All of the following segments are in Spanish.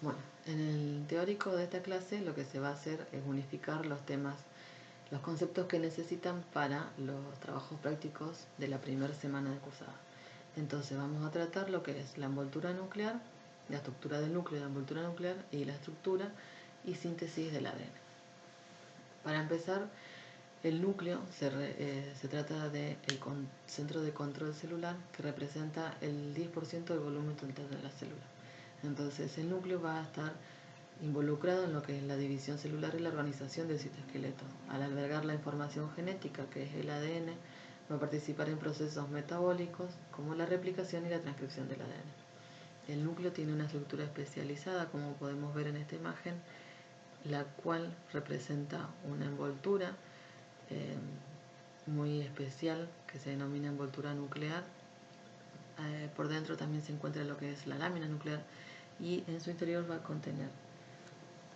Bueno, en el teórico de esta clase lo que se va a hacer es unificar los temas, los conceptos que necesitan para los trabajos prácticos de la primera semana de cursada. Entonces vamos a tratar lo que es la envoltura nuclear, la estructura del núcleo de la envoltura nuclear y la estructura y síntesis del ADN. Para empezar, el núcleo se trata del centro de control celular que representa el 10% del volumen total de la célula. Entonces el núcleo va a estar involucrado en lo que es la división celular y la organización del citoesqueleto. Al albergar la información genética, que es el ADN, va a participar en procesos metabólicos como la replicación y la transcripción del ADN. El núcleo tiene una estructura especializada, como podemos ver en esta imagen, la cual representa una envoltura muy especial que se denomina envoltura nuclear. Por dentro también se encuentra lo que es la lámina nuclear y en su interior va a contener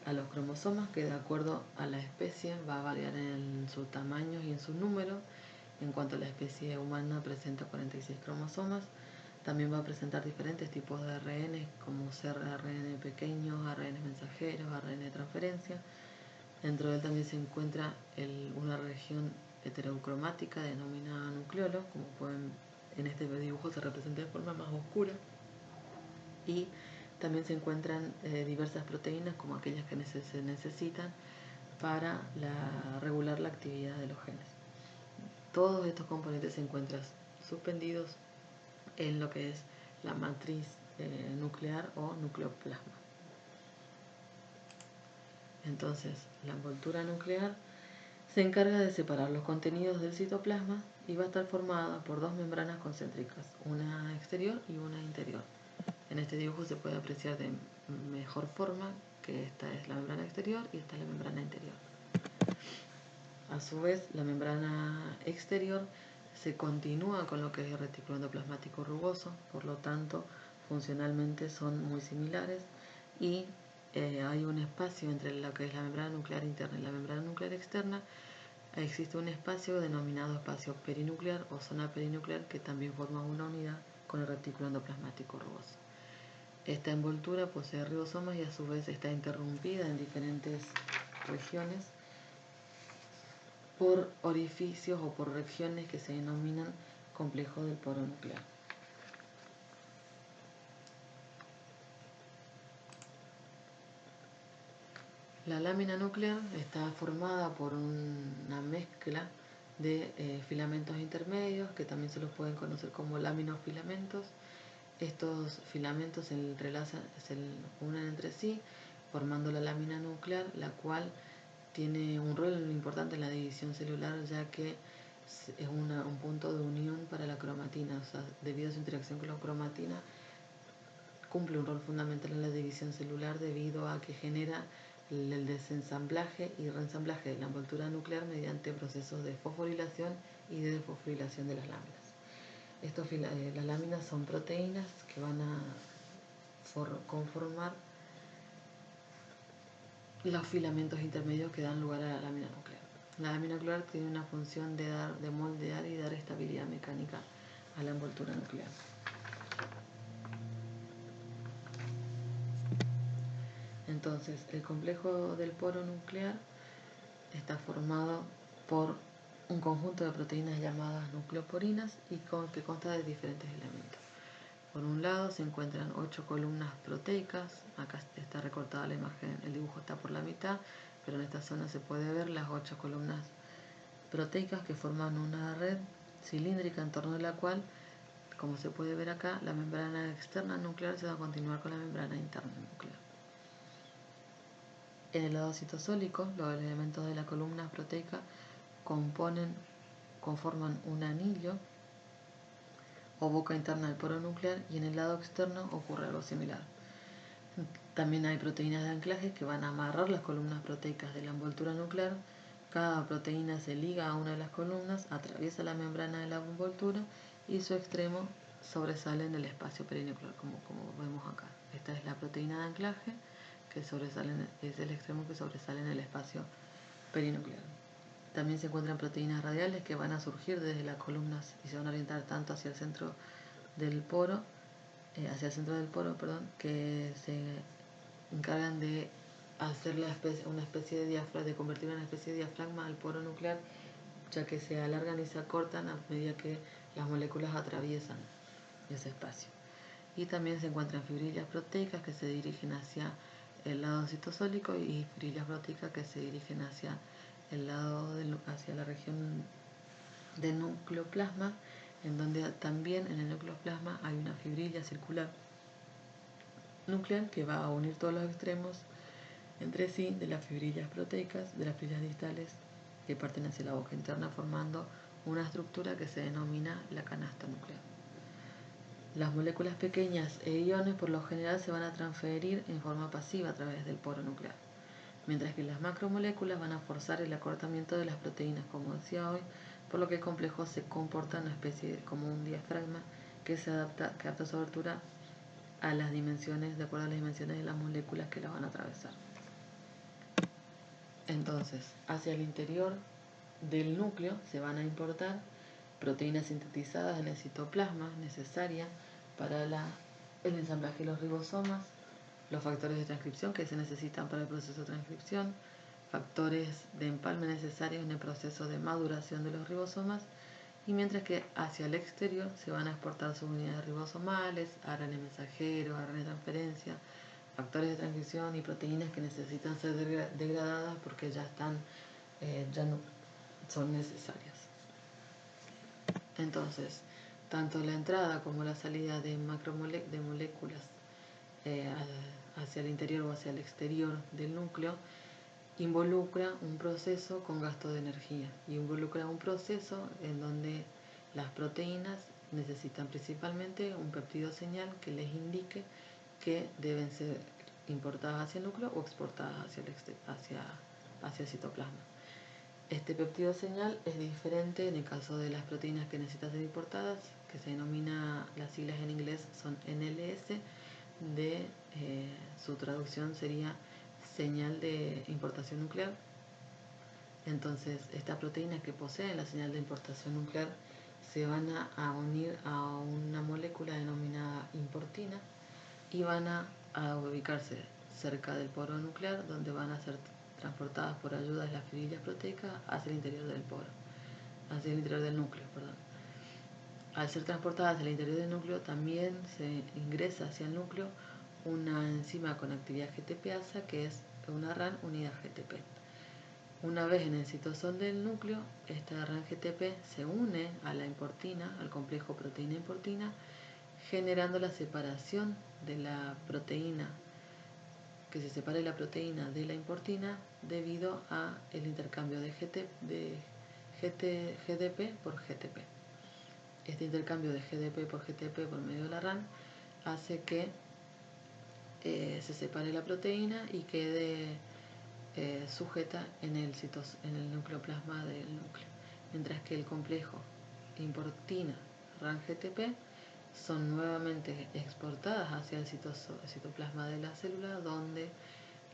a los cromosomas, que de acuerdo a la especie va a variar en su tamaño y en su número. En cuanto a la especie humana, presenta 46 cromosomas. También va a presentar diferentes tipos de ARN, como ser ARN pequeños, ARN mensajeros, ARN de transferencia. Dentro de él también se encuentra una región heterocromática denominada nucleolo, como pueden en este dibujo se representa de forma más oscura. Y también se encuentran diversas proteínas, como aquellas que se necesitan para regular la actividad de los genes. Todos estos componentes se encuentran suspendidos en lo que es la matriz nuclear o nucleoplasma. Entonces, la envoltura nuclear se encarga de separar los contenidos del citoplasma y va a estar formada por dos membranas concéntricas, una exterior y una interior. En este dibujo se puede apreciar de mejor forma que esta es la membrana exterior y esta es la membrana interior. A su vez, la membrana exterior se continúa con lo que es el retículo endoplasmático rugoso, por lo tanto, funcionalmente son muy similares y hay un espacio entre lo que es la membrana nuclear interna y la membrana nuclear externa. Existe un espacio denominado espacio perinuclear o zona perinuclear que también forma una unidad con el retículo endoplasmático rugoso. Esta envoltura posee ribosomas y a su vez está interrumpida en diferentes regiones por orificios o por regiones que se denominan complejo del poro nuclear. La lámina nuclear está formada por una mezcla de filamentos intermedios, que también se los pueden conocer como laminofilamentos. Estos filamentos se entrelazan, se unen entre sí, formando la lámina nuclear, la cual tiene un rol importante en la división celular, ya que es un punto de unión para la cromatina. O sea, debido a su interacción con la cromatina, cumple un rol fundamental en la división celular debido a que genera el desensamblaje y reensamblaje de la envoltura nuclear mediante procesos de fosforilación y de desfosforilación de las láminas. Las láminas son proteínas que van a conformar los filamentos intermedios que dan lugar a la lámina nuclear. La lámina nuclear tiene una función de moldear y dar estabilidad mecánica a la envoltura nuclear. Entonces, el complejo del poro nuclear está formado por un conjunto de proteínas llamadas nucleoporinas y que consta de diferentes elementos. Por un lado se encuentran 8 columnas proteicas. Acá está recortada la imagen, el dibujo está por la mitad, pero en esta zona se puede ver las 8 columnas proteicas que forman una red cilíndrica en torno de la cual, como se puede ver acá, la membrana externa nuclear se va a continuar con la membrana interna nuclear. En el lado citosólico, los elementos de la columna proteica conforman un anillo o boca interna del poro nuclear, y en el lado externo ocurre algo similar. También hay proteínas de anclaje que van a amarrar las columnas proteicas de la envoltura nuclear. Cada proteína se liga a una de las columnas, atraviesa la membrana de la envoltura y su extremo sobresale en el espacio perinuclear, como vemos acá. Esta es la proteína de anclaje, que es el extremo que sobresale en el espacio perinuclear. También se encuentran proteínas radiales que van a surgir desde las columnas y se van a orientar tanto hacia el centro del poro, que se encargan de hacer una especie de diafragma, de convertir una especie de diafragma al poro nuclear, ya que se alargan y se acortan a medida que las moléculas atraviesan ese espacio. Y también se encuentran fibrillas proteicas que se dirigen hacia el lado citosólico y fibrillas proteicas que se dirigen hacia hacia la región del nucleoplasma, en donde también en el nucleoplasma hay una fibrilla circular nuclear que va a unir todos los extremos entre sí de las fibrillas proteicas, de las fibrillas distales que parten hacia la boca interna, formando una estructura que se denomina la canasta nuclear. Las moléculas pequeñas e iones por lo general se van a transferir en forma pasiva a través del poro nuclear, mientras que las macromoléculas van a forzar el acortamiento de las proteínas, como decía hoy, por lo que el complejo se comporta una especie como un diafragma que adapta su abertura a las dimensiones, de acuerdo a las dimensiones de las moléculas que la van a atravesar. Entonces, hacia el interior del núcleo se van a importar proteínas sintetizadas en el citoplasma necesarias para el ensamblaje de los ribosomas, los factores de transcripción que se necesitan para el proceso de transcripción, factores de empalme necesarios en el proceso de maduración de los ribosomas, y mientras que hacia el exterior se van a exportar subunidades ribosomales, ARN mensajero, ARN de transferencia, factores de transcripción y proteínas que necesitan ser degradadas porque ya no son necesarias. Entonces, tanto la entrada como la salida de moléculas hacia el interior o hacia el exterior del núcleo involucra un proceso con gasto de energía y involucra un proceso en donde las proteínas necesitan principalmente un péptido señal que les indique que deben ser importadas hacia el núcleo o exportadas hacia el citoplasma. Este péptido señal es diferente en el caso de las proteínas que necesitan ser importadas, que se denomina, las siglas en inglés son NLS, su traducción sería señal de importación nuclear. Entonces, estas proteínas que poseen la señal de importación nuclear se van a unir a una molécula denominada importina y van a ubicarse cerca del poro nuclear, donde van a ser transportadas por ayuda de las fibrillas proteicas hacia el interior del núcleo. Al ser transportadas hacia el interior del núcleo, también se ingresa hacia el núcleo una enzima con actividad GTPasa, que es una RAN unida a GTP. Una vez en el citosol del núcleo, esta RAN GTP se une a la importina, al complejo proteína-importina, generando la separación de la proteína, que se separe la proteína de la importina debido a el intercambio de GDP por GTP. Este intercambio de GDP por GTP por medio de la RAN hace que se separe la proteína y quede sujeta en el nucleoplasma del núcleo, mientras que el complejo importina RAN GTP son nuevamente exportadas hacia el citoplasma de la célula, donde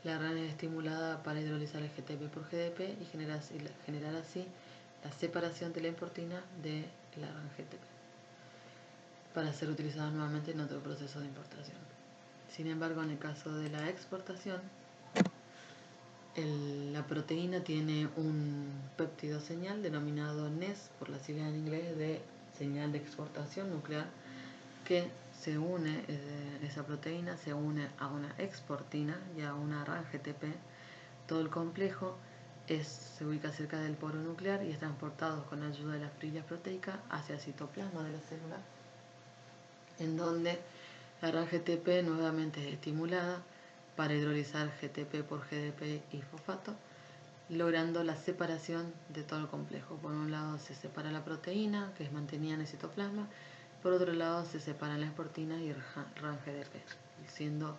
la RAN es estimulada para hidrolizar el GTP por GDP y generar así la separación de la importina de la RAN GTP para ser utilizada nuevamente en otro proceso de importación. Sin embargo, en el caso de la exportación, la proteína tiene un péptido señal denominado NES, por la sigla en inglés de señal de exportación nuclear, que se une, esa proteína se une a una exportina y a una RAN GTP. Todo el complejo se ubica cerca del poro nuclear y es transportado con ayuda de las fibrillas proteicas hacia el citoplasma de la célula, en donde la RAN GTP nuevamente es estimulada para hidrolizar GTP por GDP y fosfato, logrando la separación de todo el complejo. Por un lado se separa la proteína, que es mantenida en el citoplasma, por otro lado se separan las portinas y RAN GDP, siendo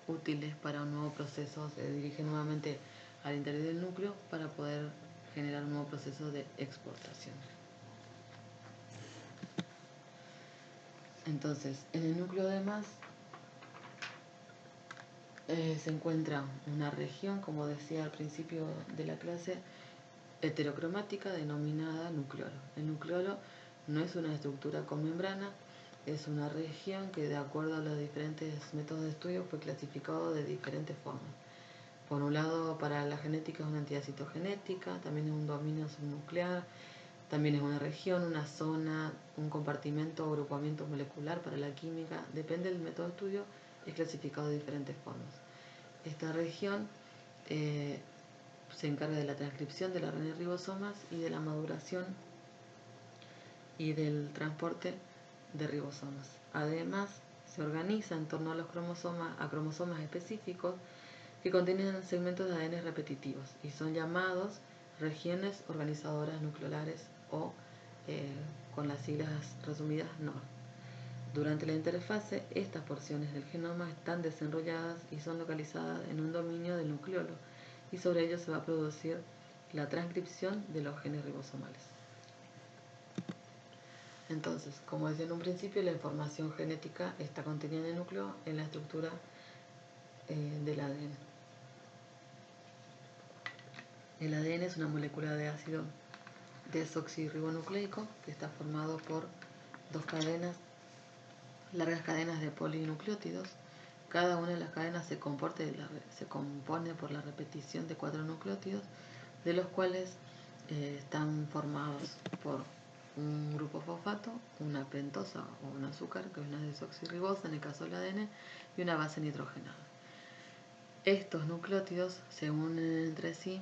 útiles para un nuevo proceso. Se dirige nuevamente al interior del núcleo para poder generar un nuevo proceso de exportación. Entonces, en el núcleo además se encuentra una región, como decía al principio de la clase, heterocromática denominada nucleolo. El nucleolo no es una estructura con membrana, es una región que, de acuerdo a los diferentes métodos de estudio, fue clasificado de diferentes formas. Por un lado, para la genética es una entidad citogenética, también es un dominio subnuclear, también es una región, una zona, un compartimento o agrupamiento molecular. Para la química, depende del método de estudio, es clasificado de diferentes formas. Esta región se encarga de la transcripción del ARN en ribosomas y de la maduración y del transporte de ribosomas. Además, se organiza en torno a los cromosomas específicos que contienen segmentos de ADN repetitivos y son llamados regiones organizadoras nucleares o con las siglas resumidas NOR. Durante la interfase, estas porciones del genoma están desenrolladas y son localizadas en un dominio del nucleolo, y sobre ello se va a producir la transcripción de los genes ribosomales. Entonces, como decía en un principio, la información genética está contenida en el núcleo, en la estructura del ADN. El ADN es una molécula de ácido desoxirribonucleico que está formado por dos largas cadenas de polinucleótidos. Cada una de las cadenas se compone por la repetición de 4 nucleótidos, de los cuales están formados por un grupo fosfato, una pentosa o un azúcar, que es una desoxirribosa en el caso del ADN, y una base nitrogenada. Estos nucleótidos se unen entre sí,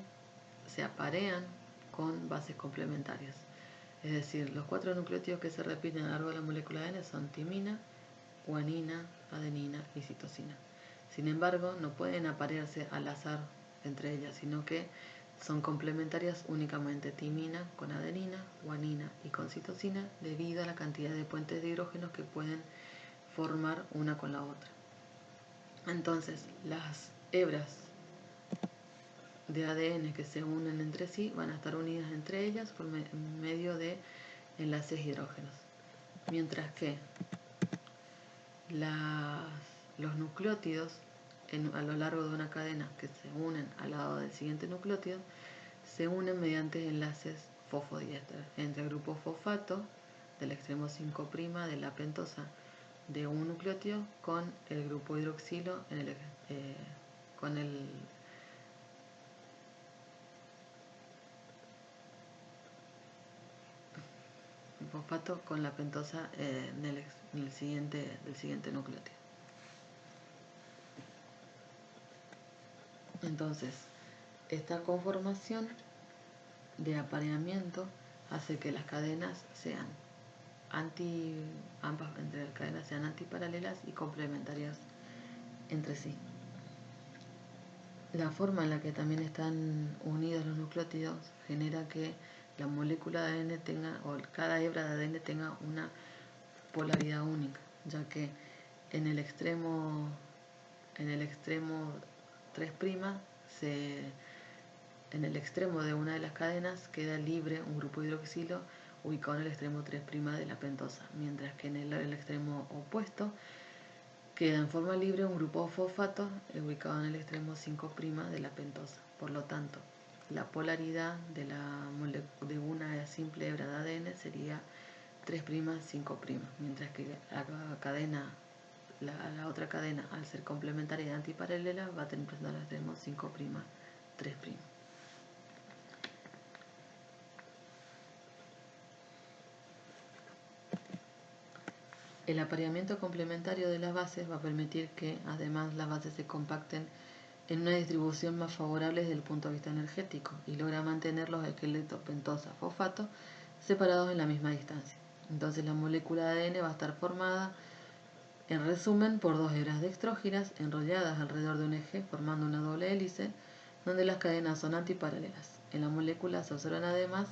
se aparean con bases complementarias. Es decir, los 4 nucleótidos que se repiten a lo largo de la molécula de ADN son timina, guanina, adenina y citosina. Sin embargo, no pueden aparearse al azar entre ellas, sino que son complementarias únicamente timina con adenina, guanina y con citosina, debido a la cantidad de puentes de hidrógenos que pueden formar una con la otra. Entonces, las hebras de ADN que se unen entre sí van a estar unidas entre ellas por medio de enlaces hidrógenos. Mientras que los nucleótidos a lo largo de una cadena que se unen al lado del siguiente nucleótido se unen mediante enlaces fosfodiéster entre el grupo fosfato del extremo 5' de la pentosa de un nucleótido con el grupo hidroxilo con el fosfato con la pentosa del siguiente nucleótido. Entonces, esta conformación de apareamiento hace que las cadenas sean ambas entre las cadenas sean antiparalelas y complementarias entre sí. La forma en la que también están unidos los nucleótidos genera que la molécula de ADN tenga, o cada hebra de ADN tenga una polaridad única, ya que en el extremo 3', en el extremo de una de las cadenas queda libre un grupo hidroxilo ubicado en el extremo 3' de la pentosa, mientras que en el extremo opuesto queda en forma libre un grupo fosfato ubicado en el extremo 5' de la pentosa. Por lo tanto, la polaridad de una simple hebra de ADN sería 3', 5', mientras que la otra cadena, al ser complementaria y antiparalela, va a tener presente el extremo 5', 3'. El apareamiento complementario de las bases va a permitir que, además, las bases se compacten en una distribución más favorable desde el punto de vista energético y logra mantener los esqueletos pentosa-fosfato separados en la misma distancia. Entonces, la molécula de ADN va a estar formada, en resumen, por 2 hebras dextróginas enrolladas alrededor de un eje formando una doble hélice, donde las cadenas son antiparalelas. En la molécula se observan además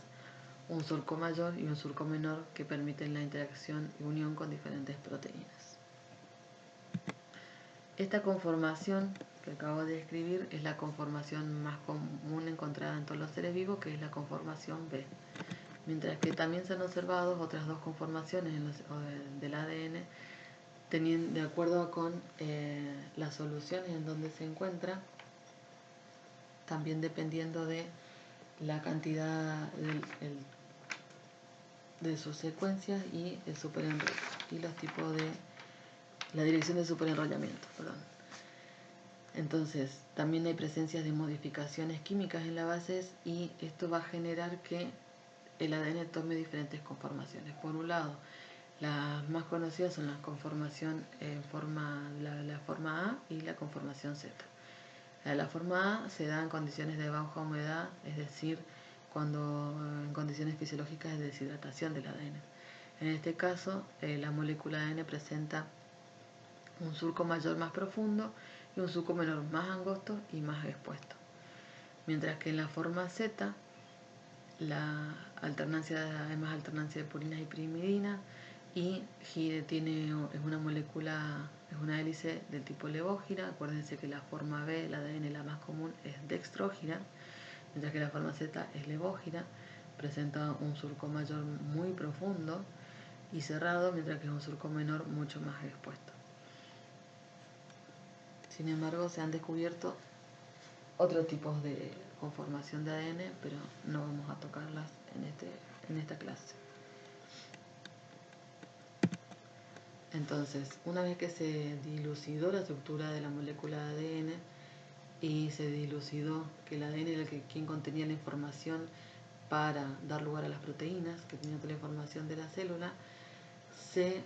un surco mayor y un surco menor que permiten la interacción y unión con diferentes proteínas. Esta conformación que acabo de describir es la conformación más común encontrada en todos los seres vivos, que es la conformación B. Mientras que también se han observado otras 2 conformaciones del ADN, de acuerdo con las soluciones en donde se encuentra, también dependiendo de la cantidad de sus secuencias y el superenrollo y los tipos de la dirección de superenrollamiento, perdón. Entonces, también hay presencias de modificaciones químicas en las bases y esto va a generar que el ADN tome diferentes conformaciones. Por un lado, las más conocidas son la conformación en la forma A y la conformación Z. La forma A se da en condiciones de baja humedad, es decir, cuando en condiciones fisiológicas de deshidratación del ADN. En este caso, la molécula ADN presenta un surco mayor más profundo y un surco menor más angosto y más expuesto. Mientras que en la forma Z, hay más alternancia de purinas y pirimidina y es una molécula, es una hélice del tipo levógira. Acuérdense que la forma B, la ADN, la más común, es dextrógira, mientras que la forma Z es levógira, presenta un surco mayor muy profundo y cerrado, mientras que es un surco menor mucho más expuesto. Sin embargo, se han descubierto otros tipos de conformación de ADN, pero no vamos a tocarlas en esta clase. Entonces, una vez que se dilucidó la estructura de la molécula de ADN y se dilucidó que el ADN era quien contenía la información para dar lugar a las proteínas, que tenían toda la información de la célula, se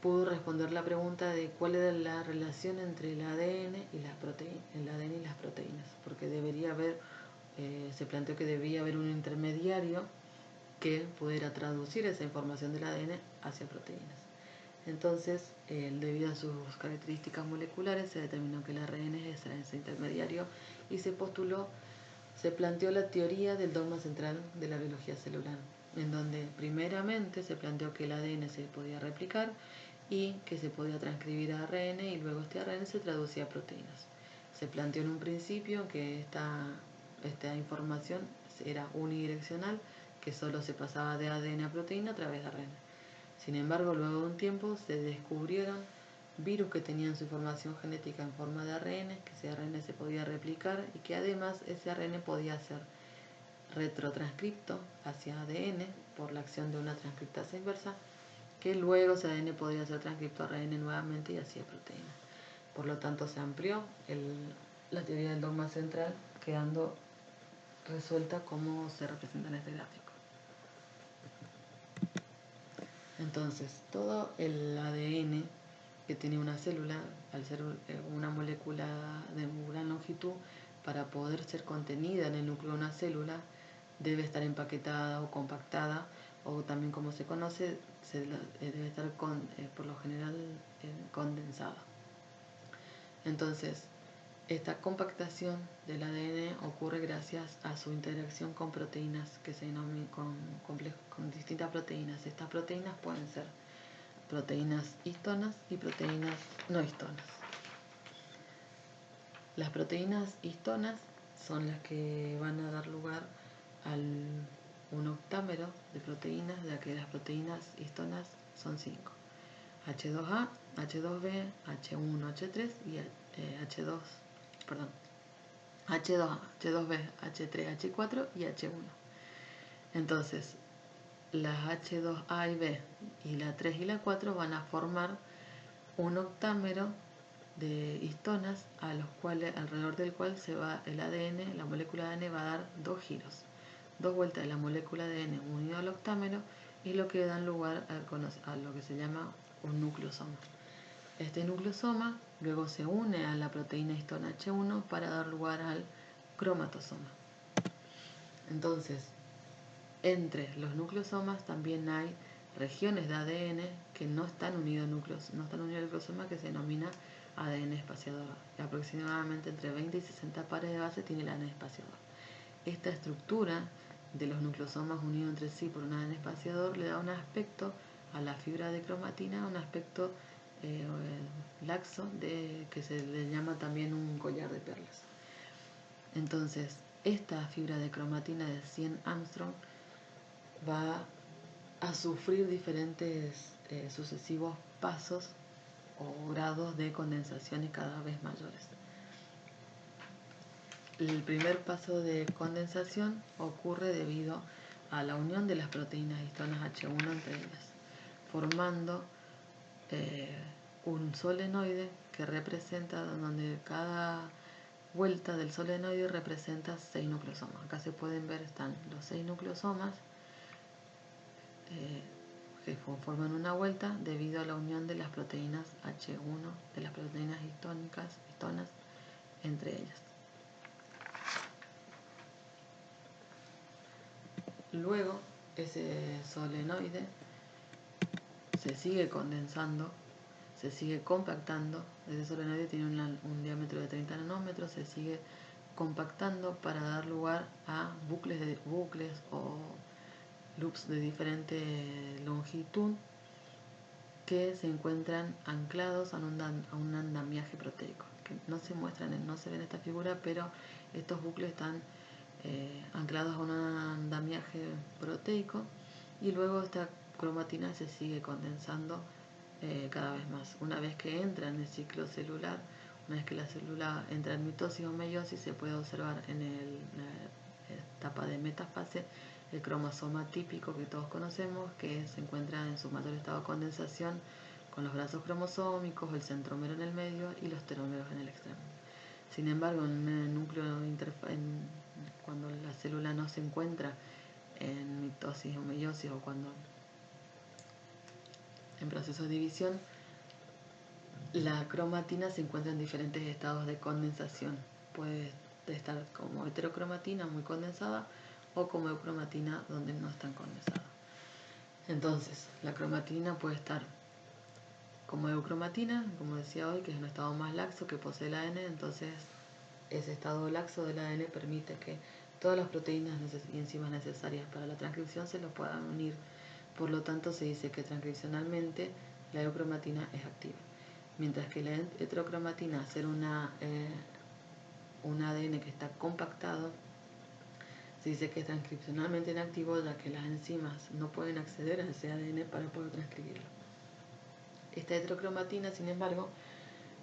pudo responder la pregunta de cuál era la relación entre el ADN y las proteínas, porque se planteó que debía haber un intermediario que pudiera traducir esa información del ADN hacia proteínas. Entonces, debido a sus características moleculares, se determinó que el ARN es ese intermediario y se planteó la teoría del dogma central de la biología celular, en donde primeramente se planteó que el ADN se podía replicar y que se podía transcribir a ARN y luego este ARN se traducía a proteínas. Se planteó en un principio que esta información era unidireccional, que solo se pasaba de ADN a proteína a través de ARN. Sin embargo, luego de un tiempo se descubrieron virus que tenían su información genética en forma de ARN, que ese ARN se podía replicar y que además ese ARN podía ser retrotranscripto hacia ADN por la acción de una transcriptasa inversa, que luego ese ADN podía ser transcripto a ARN nuevamente y hacia proteína. Por lo tanto, se amplió la teoría del dogma central, quedando resuelta cómo se representa en este gráfico. Entonces, todo el ADN que tiene una célula, al ser una molécula de gran longitud, para poder ser contenida en el núcleo de una célula, debe estar empaquetada o compactada, o también como se conoce, debe estar por lo general condensada. Entonces, esta compactación del ADN ocurre gracias a su interacción con proteínas que se denominan con distintas proteínas. Estas proteínas pueden ser proteínas histonas y proteínas no histonas. Las proteínas histonas son las que van a dar lugar a un octámero de proteínas, ya que las proteínas histonas son 5. H2A, H2B, H1, H3 y H2A, H2B, H3, H4 y H1. Entonces, las H2A y B y la 3 y la 4 van a formar un octámero de histonas alrededor del cual el ADN, la molécula de ADN va a dar 2 giros, 2 vueltas de la molécula de ADN unido al octámero, y lo que dan lugar a lo que se llama un nucleosoma. Este nucleosoma luego se une a la proteína histona H1 para dar lugar al cromatosoma. Entonces, entre los nucleosomas también hay regiones de ADN que no están unidos al nucleosoma, que se denomina ADN espaciador. Aproximadamente entre 20 y 60 pares de base tiene el ADN espaciador. Esta estructura de los nucleosomas unidos entre sí por un ADN espaciador le da un aspecto a la fibra de cromatina, un aspecto laxo, que se le llama también un collar de perlas. Entonces, esta fibra de cromatina de 100 Armstrong va a sufrir diferentes sucesivos pasos o grados de condensaciones cada vez mayores. El primer paso de condensación ocurre debido a la unión de las proteínas histonas H1 entre ellas, formando un solenoide que representa, donde cada vuelta del solenoide representa 6 nucleosomas. Acá se pueden ver, están los 6 nucleosomas que forman una vuelta debido a la unión de las proteínas H1, de las proteínas histonas entre ellas. Luego, ese solenoide se sigue condensando, se sigue compactando. Ese solenoide tiene un diámetro de 30 nanómetros, se sigue compactando para dar lugar a bucles o loops de diferente longitud que se encuentran anclados a un andamiaje proteico, que no se muestran, no se ve en esta figura, pero estos bucles están anclados a un andamiaje proteico, y luego esta cromatina se sigue condensando cada vez más. Una vez que entra en el ciclo celular, una vez que la célula entra en mitosis o meiosis, se puede observar en la etapa de metafase el cromosoma típico que todos conocemos, que se encuentra en su mayor estado de condensación con los brazos cromosómicos, el centrómero en el medio y los telómeros en el extremo. Sin embargo, en el núcleo cuando la célula no se encuentra en mitosis o meiosis, o cuando en proceso de división, la cromatina se encuentra en diferentes estados de condensación. Puede estar como heterocromatina muy condensada o como eucromatina donde no están condensadas. Entonces, la cromatina puede estar como eucromatina, como decía hoy, que es un estado más laxo que posee el ADN. Entonces, ese estado laxo del ADN permite que todas las proteínas y enzimas necesarias para la transcripción se lo puedan unir. Por lo tanto, se dice que transcripcionalmente la eucromatina es activa. Mientras que la heterocromatina, al ser un ADN que está compactado, se dice que es transcripcionalmente inactivo, ya que las enzimas no pueden acceder a ese ADN para poder transcribirlo. Esta heterocromatina, sin embargo,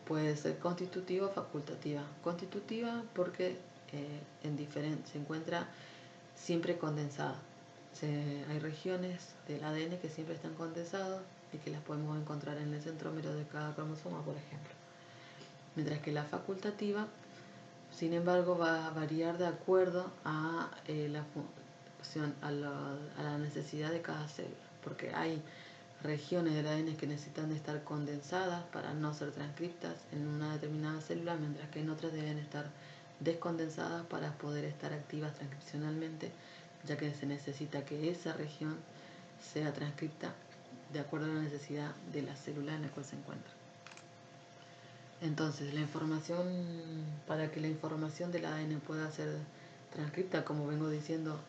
puede ser constitutiva o facultativa. Constitutiva porque se encuentra siempre condensada. Hay regiones del ADN que siempre están condensados y que las podemos encontrar en el centrómero de cada cromosoma, por ejemplo. Mientras que la facultativa, sin embargo, va a variar de acuerdo a la función, a la necesidad de cada célula, porque hay regiones del ADN que necesitan de estar condensadas para no ser transcriptas en una determinada célula, mientras que en otras deben estar descondensadas para poder estar activas transcripcionalmente, ya que se necesita que esa región sea transcripta de acuerdo a la necesidad de la célula en la cual se encuentra. Entonces, para que la información del ADN pueda ser transcripta, como vengo diciendo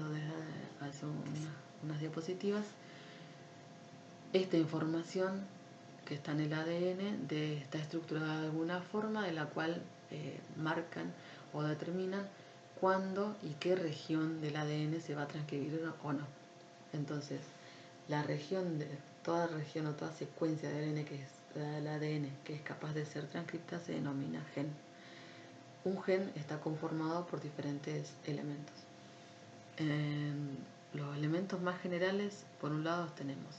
desde hace unas diapositivas, esta información que está en el ADN está estructurada de alguna forma de la cual marcan o determinan cuándo y qué región del ADN se va a transcribir o no. Entonces, toda región o toda secuencia de ADN que es capaz de ser transcripta se denomina gen. Un gen está conformado por diferentes elementos. Los elementos más generales, por un lado tenemos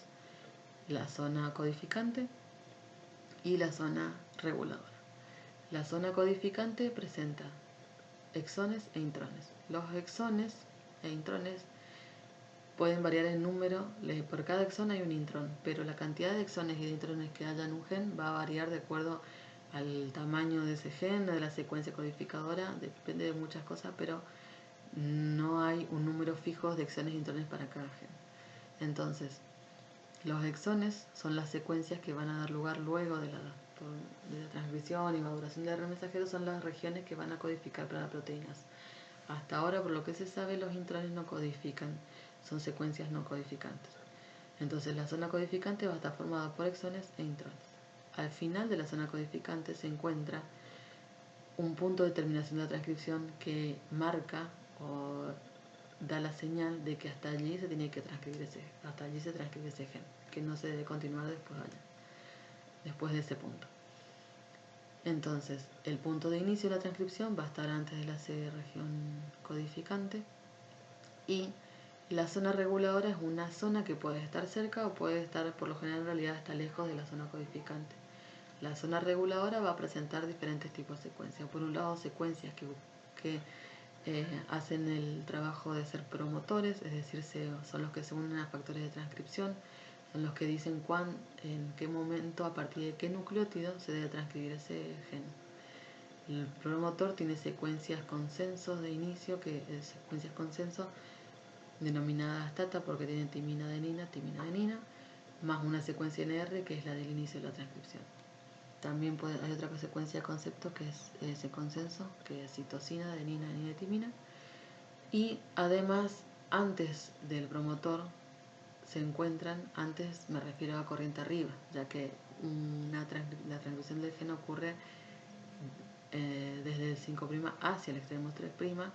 la zona codificante y la zona reguladora. La zona codificante presenta exones e intrones. Los exones e intrones pueden variar en número, por cada exón hay un intrón, pero la cantidad de exones y de intrones que haya en un gen va a variar de acuerdo al tamaño de ese gen, de la secuencia codificadora, depende de muchas cosas, pero no hay un número fijo de exones e intrones para cada gen. Entonces, los exones son las secuencias que van a dar lugar luego de la transcripción y maduración del RNA mensajero, son las regiones que van a codificar para las proteínas. Hasta ahora, por lo que se sabe, los intrones no codifican, son secuencias no codificantes. Entonces, la zona codificante va a estar formada por exones e intrones. Al final de la zona codificante se encuentra un punto de terminación de la transcripción que marca o da la señal de que hasta allí se tiene que transcribir ese gen, que no se debe continuar después de ese punto. Entonces, el punto de inicio de la transcripción va a estar antes de la C región codificante y la zona reguladora es una zona que puede estar cerca o puede estar, por lo general en realidad está lejos de la zona codificante. La zona reguladora va a presentar diferentes tipos de secuencias. Por un lado, secuencias que hacen el trabajo de ser promotores, es decir, son los que se unen a factores de transcripción, son los que dicen en qué momento, a partir de qué nucleótido se debe transcribir ese gen. El promotor tiene secuencias consensos de inicio, secuencias consenso denominadas TATA porque tienen timina, adenina, más una secuencia NR que es la del inicio de la transcripción. También hay otra secuencia de concepto que es ese consenso, que es citosina, adenina, y timina. Y además, antes del promotor se encuentran, antes me refiero a corriente arriba, ya que la transcripción del gen ocurre desde el 5' hacia el extremo 3'.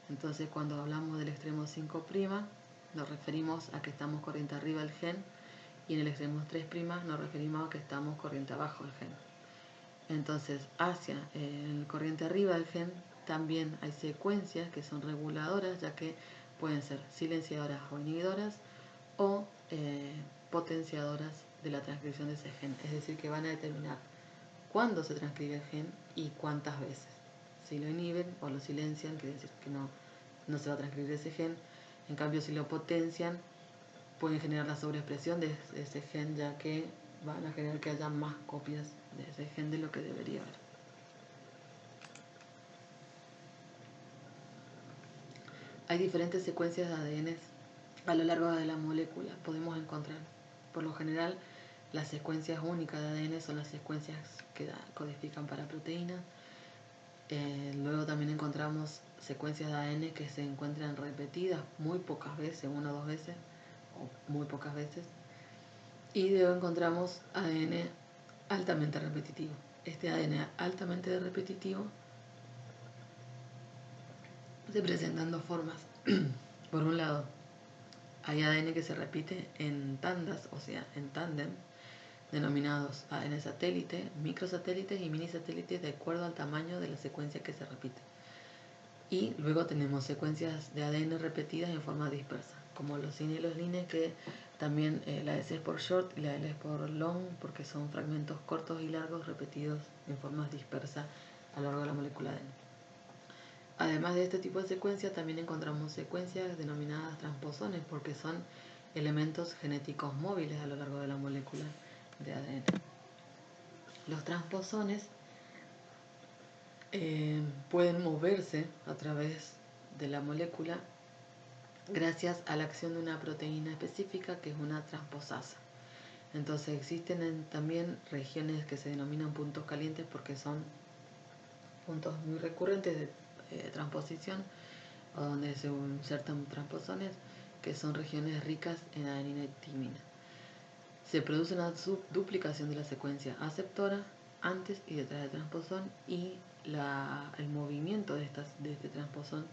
Entonces, cuando hablamos del extremo 5', nos referimos a que estamos corriente arriba del gen, y en el extremo 3' nos referimos a que estamos corriente abajo del gen. Entonces, hacia el corriente arriba del gen también hay secuencias que son reguladoras, ya que pueden ser silenciadoras o inhibidoras o potenciadoras de la transcripción de ese gen. Es decir, que van a determinar cuándo se transcribe el gen y cuántas veces. Si lo inhiben o lo silencian, quiere decir que no se va a transcribir ese gen. En cambio, si lo potencian, pueden generar la sobreexpresión de ese gen, ya que van a generar que haya más copias de ese gen de lo que debería haber. Hay diferentes secuencias de ADN a lo largo de la molécula. Podemos encontrar, por lo general, las secuencias únicas de ADN son las secuencias que codifican para proteínas. Luego también encontramos secuencias de ADN que se encuentran repetidas muy pocas veces, 1 o 2 veces, o muy pocas veces. Y luego encontramos ADN altamente repetitivo. Este ADN altamente repetitivo se presenta en dos formas. Por un lado, hay ADN que se repite en tandas, o sea, en tándem, denominados ADN satélite, microsatélites y minisatélites de acuerdo al tamaño de la secuencia que se repite. Y luego tenemos secuencias de ADN repetidas en forma dispersa, como los sin y los lines, que también la S es por short y la L es por long, porque son fragmentos cortos y largos repetidos en forma dispersa a lo largo de la molécula ADN. Además de este tipo de secuencias, también encontramos secuencias denominadas transposones, porque son elementos genéticos móviles a lo largo de la molécula de ADN. Los transposones pueden moverse a través de la molécula gracias a la acción de una proteína específica que es una transposasa. Entonces existen también regiones que se denominan puntos calientes porque son puntos muy recurrentes de transposición o donde se insertan transposones, que son regiones ricas en adenina y timina. Se produce una subduplicación de la secuencia aceptora antes y detrás del transposón, y el movimiento de este transposón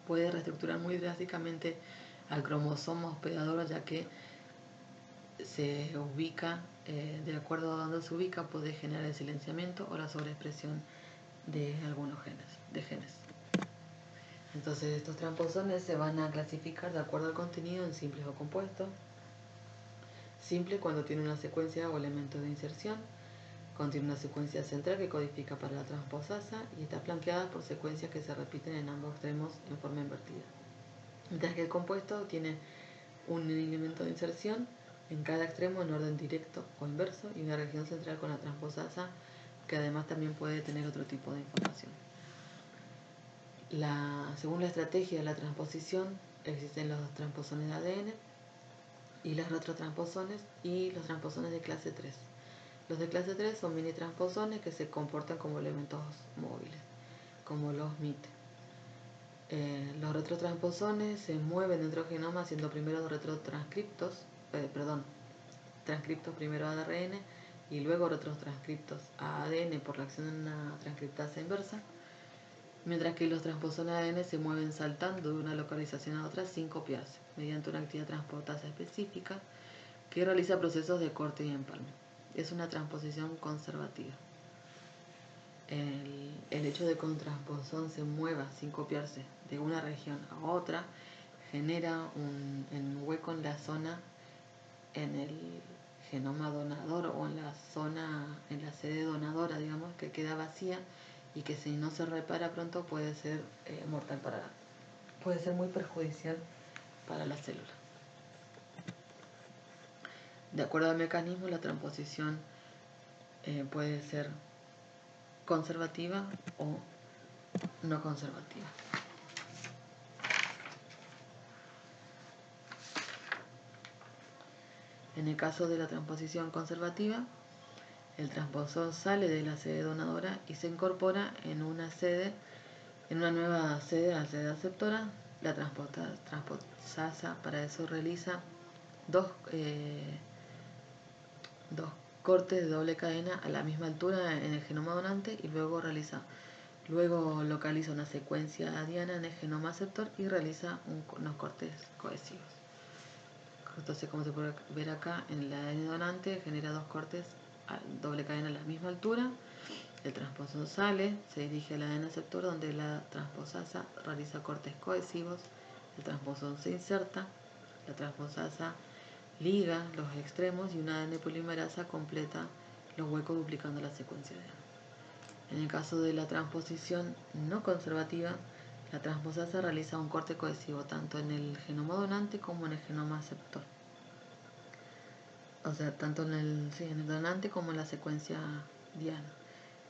puede reestructurar muy drásticamente al cromosoma hospedador, ya que se ubica, de acuerdo a donde se ubica, puede generar el silenciamiento o la sobreexpresión de algunos genes. Entonces estos transposones se van a clasificar de acuerdo al contenido en simples o compuestos. Simple cuando tiene una secuencia o elementos de inserción, contiene una secuencia central que codifica para la transposasa y está flanqueada por secuencias que se repiten en ambos extremos en forma invertida. Mientras que el compuesto tiene un elemento de inserción en cada extremo en orden directo o inverso y una región central con la transposasa, que además también puede tener otro tipo de información. Según la estrategia de la transposición, existen los transposones de ADN y los retrotransposones y los transposones de clase 3. Los de clase 3 son mini transposones que se comportan como elementos móviles, como los MIT. Los retrotransposones se mueven dentro del genoma haciendo primero transcriptos primero a ARN y luego retrotranscriptos a ADN por la acción de una transcriptasa inversa, mientras que los transposones de ADN se mueven saltando de una localización a otra sin copiarse, mediante una actividad transportasa específica que realiza procesos de corte y empalme. Es una transposición conservativa. el hecho de que un transposón se mueva sin copiarse de una región a otra genera un hueco en la zona, en el genoma donador o en la zona, en la sede donadora, digamos, que queda vacía y que si no se repara pronto puede ser mortal puede ser muy perjudicial para la célula. De acuerdo al mecanismo, la transposición puede ser conservativa o no conservativa. En el caso de la transposición conservativa, el transposón sale de la sede donadora y se incorpora en una nueva sede, la sede aceptora. La transposasa para eso realiza dos cortes de doble cadena a la misma altura en el genoma donante y luego localiza una secuencia diana en el genoma aceptor y realiza unos cortes cohesivos. Entonces, como se puede ver acá, en la ADN donante genera dos cortes a doble cadena a la misma altura. El transposón sale, se dirige al ADN aceptor donde la transposasa realiza cortes cohesivos. El transposón se inserta, la transposasa liga los extremos y una ADN polimerasa completa los huecos duplicando la secuencia de ADN. En el caso de la transposición no conservativa, la transposasa realiza un corte cohesivo tanto en el genoma donante como en el genoma aceptor. O sea, tanto en el donante como en la secuencia diana.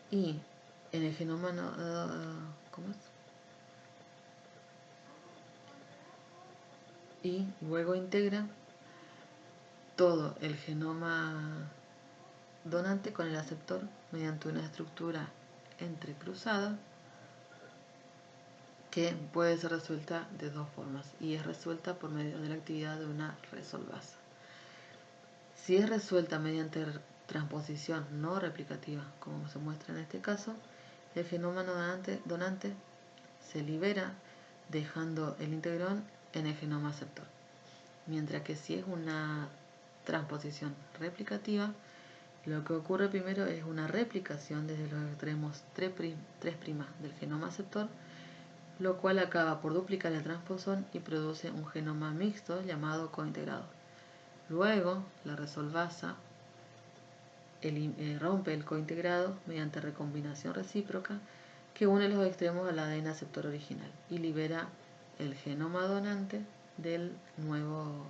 Y en el genoma ¿cómo es? Y luego integra todo el genoma donante con el aceptor mediante una estructura entrecruzada que puede ser resuelta de dos formas y es resuelta por medio de la actividad de una resolvasa. Si es resuelta mediante transposición no replicativa, como se muestra en este caso, el genoma donante se libera dejando el integrón en el genoma aceptor. Mientras que si es una transposición replicativa, lo que ocurre primero es una replicación desde los extremos 3' del genoma aceptor, lo cual acaba por duplicar el transposón y produce un genoma mixto llamado cointegrado. Luego, la resolvasa rompe el cointegrado mediante recombinación recíproca que une los extremos al ADN aceptor original y libera el genoma donante de nuevo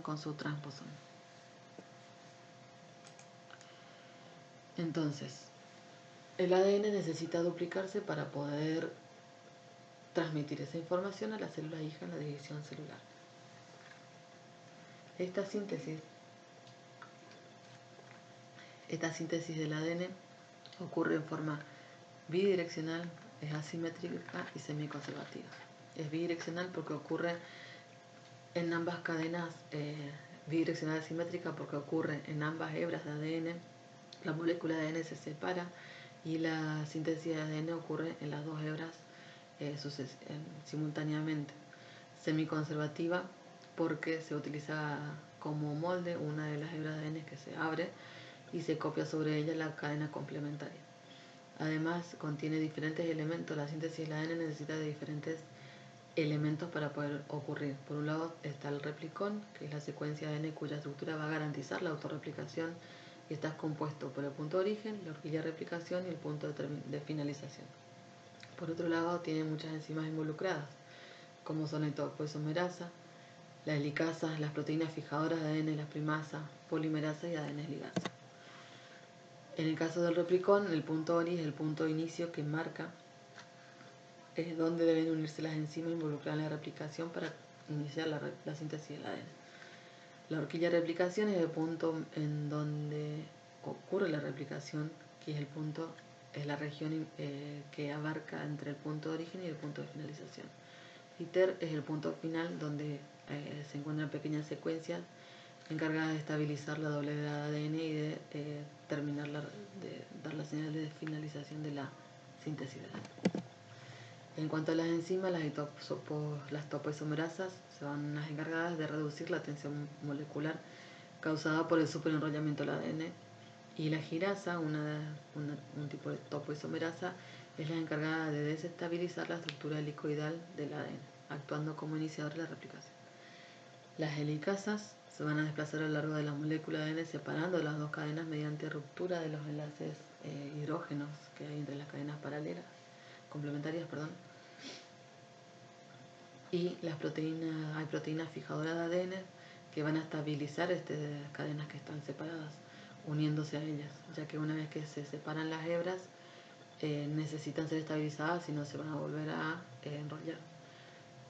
con su transposón. Entonces, el ADN necesita duplicarse para poder transmitir esa información a la célula hija en la división celular. Esta síntesis del ADN ocurre en forma bidireccional, es asimétrica y semiconservativa. Es bidireccional porque ocurre en ambas cadenas, bidireccional asimétrica porque ocurre en ambas hebras de ADN. La molécula de ADN se separa y la síntesis de ADN ocurre en las dos hebras simultáneamente. Semiconservativa porque se utiliza como molde una de las hebras de ADN que se abre y se copia sobre ella la cadena complementaria. Además, contiene diferentes elementos. La síntesis del ADN necesita de diferentes elementos para poder ocurrir. Por un lado está el replicón, que es la secuencia de ADN cuya estructura va a garantizar la autorreplicación y está compuesto por el punto de origen, la horquilla de replicación y el punto de finalización. Por otro lado, tiene muchas enzimas involucradas, como son la topoisomerasa, las helicasas, las proteínas fijadoras de ADN, las primasas, polimerasa y ADN ligasa. En el caso del replicón, el punto ORI es el punto de inicio que marca dónde deben unirse las enzimas involucradas en la replicación para iniciar la síntesis del ADN. La horquilla de replicación es el punto en donde ocurre la replicación, que es la región que abarca entre el punto de origen y el punto de finalización. ITER es el punto final donde se encuentran pequeñas secuencias encargadas de estabilizar la doble-helada de ADN y de dar la señal de finalización de la síntesis del ADN. En cuanto a las enzimas, las topoisomerasas son las encargadas de reducir la tensión molecular causada por el superenrollamiento del ADN Y la girasa, un tipo de topoisomerasa, es la encargada de desestabilizar la estructura helicoidal del ADN, actuando como iniciador de la replicación. Las helicasas se van a desplazar a lo largo de la molécula de ADN separando las dos cadenas mediante ruptura de los enlaces hidrógenos que hay entre las cadenas paralelas, complementarias, y hay proteínas fijadoras de ADN que van a estabilizar estas cadenas que están separadas, uniéndose a ellas, ya que una vez que se separan las hebras, necesitan ser estabilizadas, si no se van a volver a enrollar.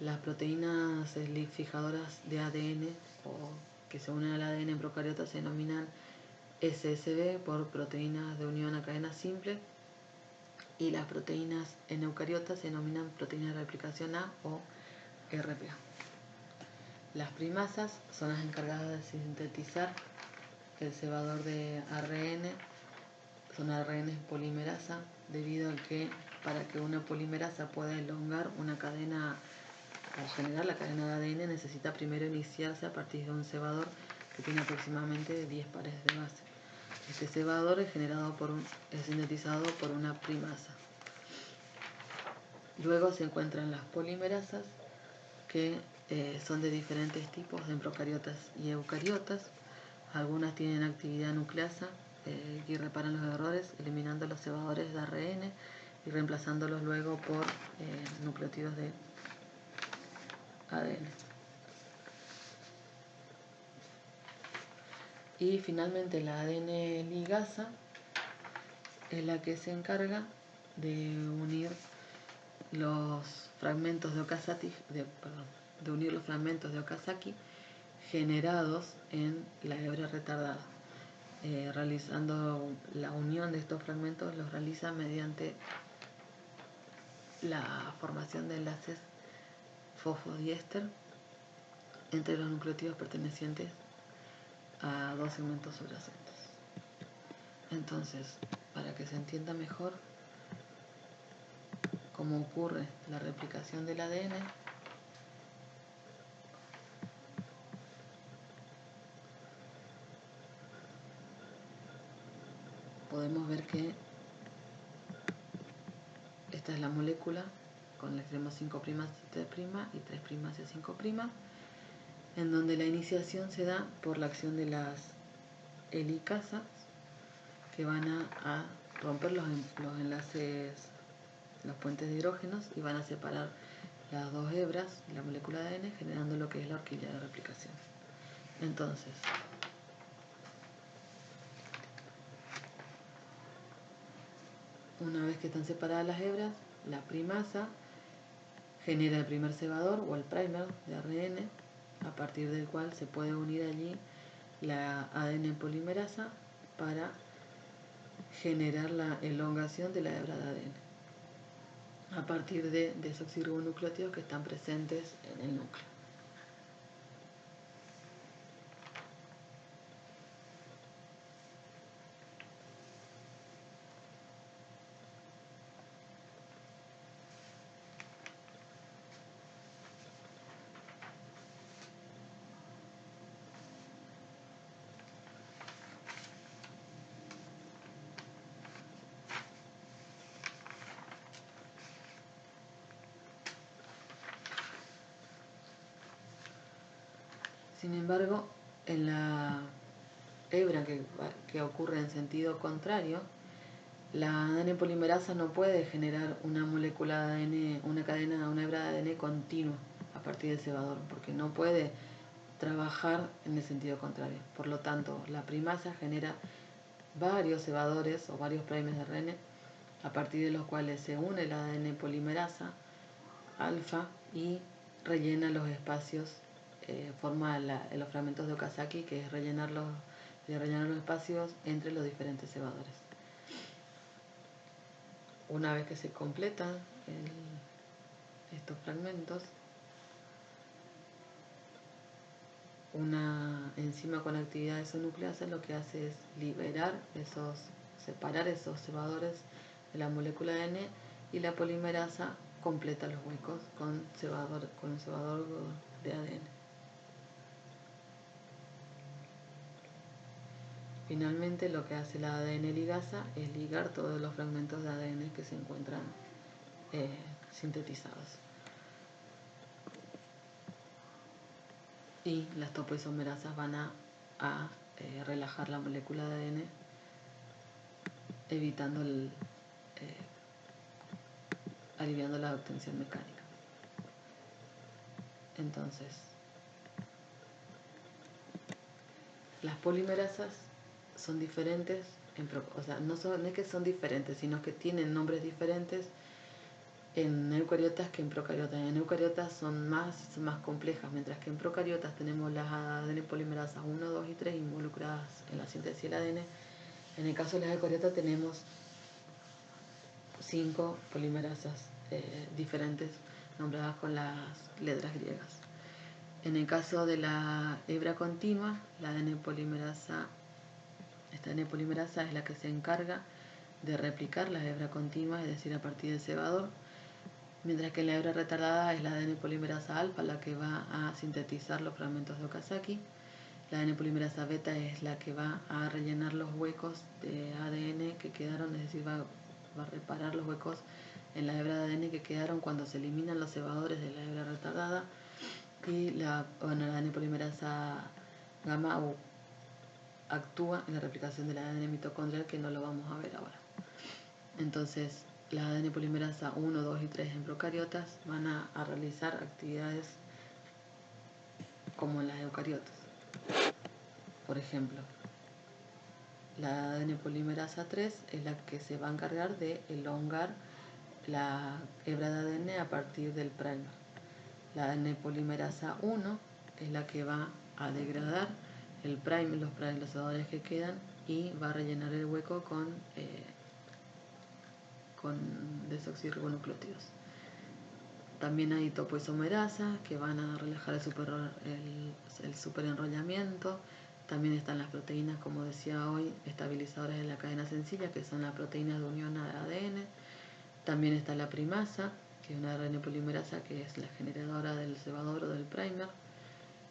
Las proteínas fijadoras de ADN o que se unen al ADN en procariotas se denominan SSB por proteínas de unión a cadena simple, y las proteínas en eucariotas se denominan proteínas de replicación A o RPA. Las primasas son las encargadas de sintetizar el cebador de ARN, son ARN polimerasa, debido a que para que una polimerasa pueda elongar una cadena o generar la cadena de ADN necesita primero iniciarse a partir de un cebador que tiene aproximadamente 10 pares de base. Este cebador es sintetizado por una primasa. Luego se encuentran las polimerasas, que son de diferentes tipos en procariotas y eucariotas. Algunas tienen actividad nucleasa y reparan los errores, eliminando los cebadores de ARN y reemplazándolos luego por nucleótidos de ADN. Y finalmente la ADN ligasa es la que se encarga de unir los fragmentos de Okazaki, generados en la hebra retardada. Realizando la unión de estos fragmentos, los realiza mediante la formación de enlaces fosfodiéster entre los nucleótidos pertenecientes a dos segmentos subyacentes. Entonces, para que se entienda mejor cómo ocurre la replicación del ADN, podemos ver que esta es la molécula con el extremo 5' hacia 3' y 3' hacia 5', en donde la iniciación se da por la acción de las helicasas, que van a romper los enlaces, los puentes de hidrógenos, y van a separar las dos hebras de la molécula de ADN, generando lo que es la horquilla de replicación. Entonces, una vez que están separadas las hebras, la primasa genera el primer cebador o el primer de ARN, a partir del cual se puede unir allí la ADN polimerasa para generar la elongación de la hebra de ADN a partir de desoxirribonucleótidos que están presentes en el núcleo. Sin embargo, en la hebra que ocurre en sentido contrario, la ADN polimerasa no puede generar una molécula de ADN, una hebra de ADN continua a partir del cebador, porque no puede trabajar en el sentido contrario. Por lo tanto, la primasa genera varios cebadores o varios primers de ARN, a partir de los cuales se une la ADN polimerasa alfa y rellena los espacios, forma los fragmentos de Okazaki, que es rellenar los espacios entre los diferentes cebadores. Una vez que se completan estos fragmentos, una enzima con actividad isonucleasa lo que hace es separar esos cebadores de la molécula de ADN, y la polimerasa completa los huecos con un cebador de ADN. Finalmente, lo que hace la ADN ligasa es ligar todos los fragmentos de ADN que se encuentran sintetizados. Y las topoisomerasas van a relajar la molécula de ADN, evitando aliviando la obtención mecánica. Entonces, las polimerasas son diferentes, o sea, no es que son diferentes, sino que tienen nombres diferentes en eucariotas que en procariotas. En eucariotas son más complejas, mientras que en procariotas tenemos las ADN polimerasas 1, 2 y 3 involucradas en la síntesis del ADN. En el caso de las eucariotas tenemos 5 polimerasas diferentes nombradas con las letras griegas. En el caso de la hebra continua, esta ADN polimerasa es la que se encarga de replicar la hebra continua, es decir, a partir del cebador, mientras que en la hebra retardada es la ADN polimerasa alfa la que va a sintetizar los fragmentos de Okazaki. La ADN polimerasa beta es la que va a rellenar los huecos de ADN que quedaron, es decir, va a reparar los huecos en la hebra de ADN que quedaron cuando se eliminan los cebadores de la hebra retardada. Y la ADN polimerasa gamma actúa en la replicación del ADN mitocondrial, que no lo vamos a ver ahora. Entonces, la ADN polimerasa 1, 2 y 3 en procariotas van a realizar actividades como en las eucariotas. Por ejemplo, la ADN polimerasa 3 es la que se va a encargar de elongar la hebra de ADN a partir del primer. La ADN polimerasa 1 es la que va a degradar el primer, los cebadores que quedan, y va a rellenar el hueco con desoxirribonucleótidos. También hay topoisomerasas que van a relajar el superenrollamiento. También están las proteínas, como decía hoy, estabilizadoras de la cadena sencilla, que son las proteínas de unión a ADN. También está la primasa, que es una ARN polimerasa que es la generadora del cebador o del primer.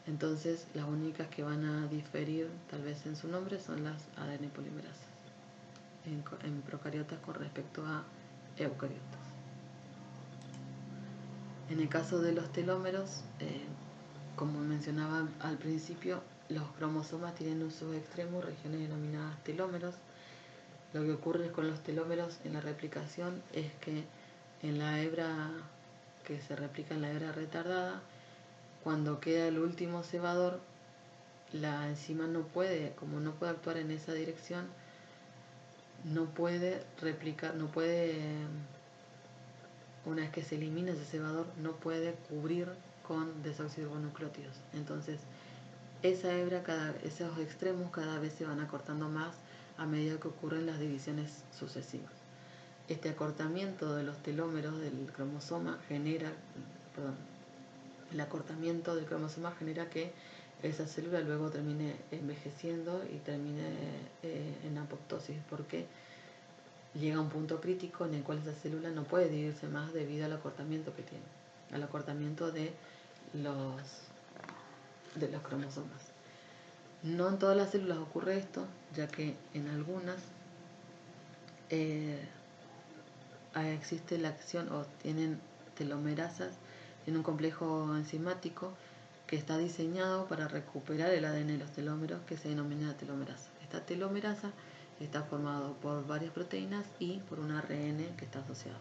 Entonces, las únicas que van a diferir, tal vez en su nombre, son las ADN polimerasas en procariotas con respecto a eucariotas. En el caso de los telómeros, como mencionaba al principio, los cromosomas tienen un subextremo, regiones denominadas telómeros. Lo que ocurre con los telómeros en la replicación es que en la hebra que se replica en la hebra retardada, cuando queda el último cebador, la enzima no puede, como no puede actuar en esa dirección, no puede replicar, una vez que se elimina ese cebador, no puede cubrir con desoxirribonucleótidos. Entonces, esa hebra, esos extremos cada vez se van acortando más a medida que ocurren las divisiones sucesivas. Este acortamiento de los telómeros del cromosoma el acortamiento del cromosoma genera que esa célula luego termine envejeciendo y termine en apoptosis, porque llega a un punto crítico en el cual esa célula no puede dividirse más debido al acortamiento que tiene, al acortamiento de los cromosomas. No en todas las células ocurre esto, ya que en algunas existe la acción, o tienen telomerasas, tiene un complejo enzimático que está diseñado para recuperar el ADN de los telómeros, que se denomina telomerasa. Esta telomerasa está formado por varias proteínas y por un ARN que está asociado.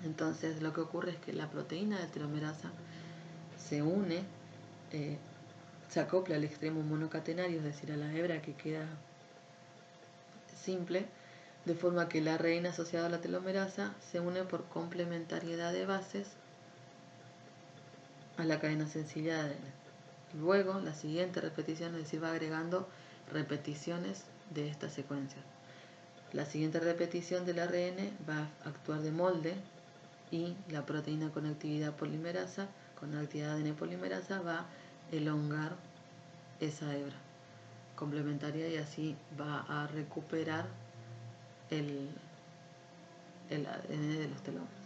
Entonces, lo que ocurre es que la proteína de telomerasa se une, se acopla al extremo monocatenario, es decir, a la hebra que queda simple, de forma que el ARN asociado a la telomerasa se une por complementariedad de bases a la cadena sencilla de ADN. Luego, la siguiente repetición, es decir, va agregando repeticiones de esta secuencia. La siguiente repetición del ARN va a actuar de molde y la proteína con actividad polimerasa, con actividad ADN polimerasa, va a elongar esa hebra complementaria y así va a recuperar el ADN de los telómeros.